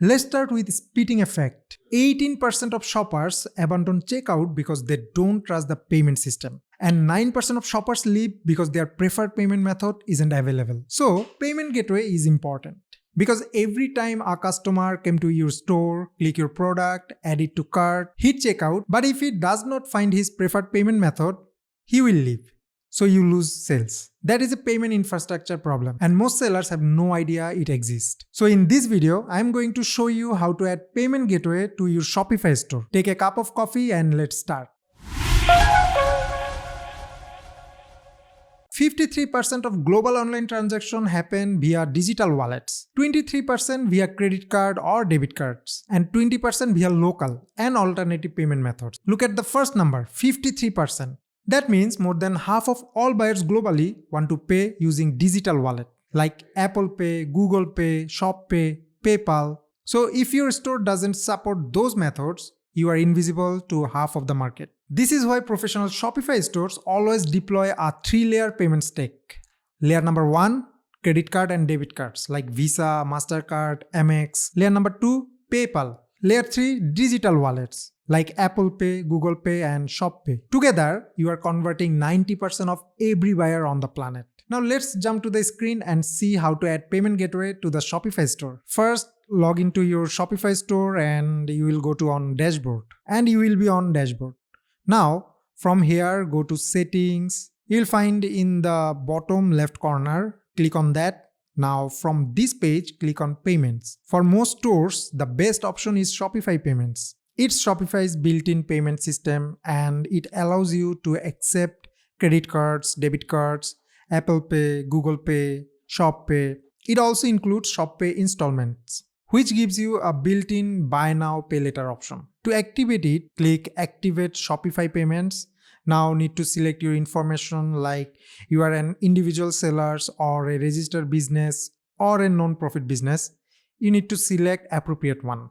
Let's start with splitting effect. 18% of shoppers abandon checkout because they don't trust the payment system. And 9% of shoppers leave because their preferred payment method isn't available. So, payment gateway is important. Because every time a customer came to your store, click your product, add it to cart, hit checkout, but if he does not find his preferred payment method, he will leave. So you lose sales. That is a payment infrastructure problem, and most sellers have no idea it exists. So in this video, I am going to show you how to add payment gateway to your Shopify store. Take a cup of coffee and let's start. 53% of global online transactions happen via digital wallets, 23% via credit card or debit cards, and 20% via local and alternative payment methods. Look at the first number, 53%. That means more than half of all buyers globally want to pay using digital wallet like Apple Pay, Google Pay, Shop Pay, PayPal. So if your store doesn't support those methods, you are invisible to half of the market. This is why professional Shopify stores always deploy a 3-layer payment stack. Layer number 1, credit card and debit cards like Visa, MasterCard, Amex. Layer number 2, PayPal. Layer 3, digital wallets like Apple Pay, Google Pay and Shop Pay. Together, you are converting 90% of every buyer on the planet. Now let's jump to the screen and see how to add payment gateway to the Shopify store. First, log into your Shopify store and you will go to on dashboard and you will be on dashboard. Now from here go to settings. You will find in the bottom left corner, click on that. Now from this page, click on payments. For most stores, the best option is Shopify Payments. It's Shopify's built-in payment system and it allows you to accept credit cards, debit cards, Apple Pay, Google Pay, Shop Pay. It also includes Shop Pay installments, which gives you a built-in buy now, pay later option. To activate it, click Activate Shopify Payments. Now need to select your information like you are an individual seller or a registered business or a non-profit business. You need to select appropriate one.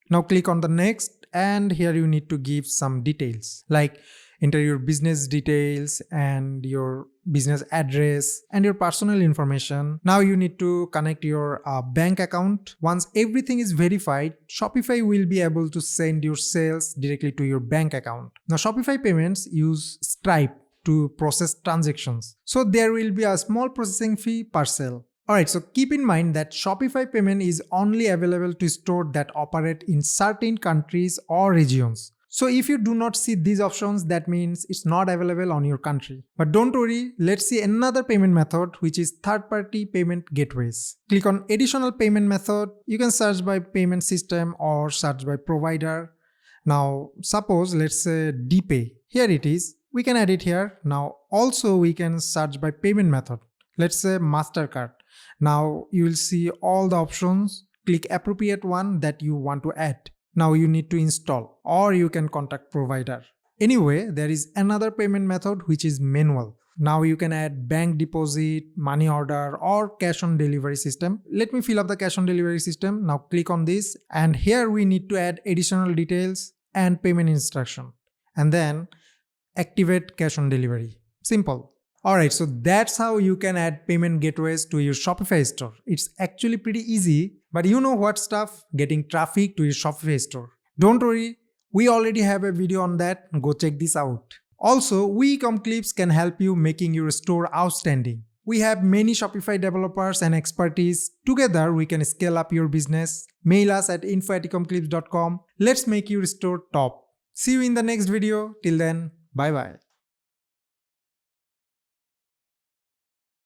Now click on the next and here you need to give some details like enter your business details and your business address and your personal information. Now you need to connect your bank account. Once everything is verified, Shopify will be able to send your sales directly to your bank account. Now Shopify Payments use Stripe to process transactions. So there will be a small processing fee per sale. Alright, so keep in mind that Shopify payment is only available to stores that operate in certain countries or regions. So if you do not see these options, that means it's not available on your country. But don't worry, let's see another payment method which is third-party payment gateways. Click on additional payment method. You can search by payment system or search by provider. Now suppose let's say DPay. Here it is. We can add it here. Now also we can search by payment method. Let's say MasterCard. Now you will see all the options. Click appropriate one that you want to add. Now you need to install or you can contact provider. Anyway, there is another payment method which is manual. Now you can add bank deposit, money order or cash on delivery system. Let me fill up the cash on delivery system. Now click on this and here we need to add additional details and payment instruction and then activate cash on delivery. Simple. Alright, so that's how you can add payment gateways to your Shopify store. It's actually pretty easy, but you know what stuff? Getting traffic to your Shopify store. Don't worry, we already have a video on that. Go check this out. Also, we ecom clips can help you making your store outstanding. We have many Shopify developers and expertise. Together, we can scale up your business. Mail us at info@ecomclips.com. Let's make your store top. See you in the next video. Till then, bye bye.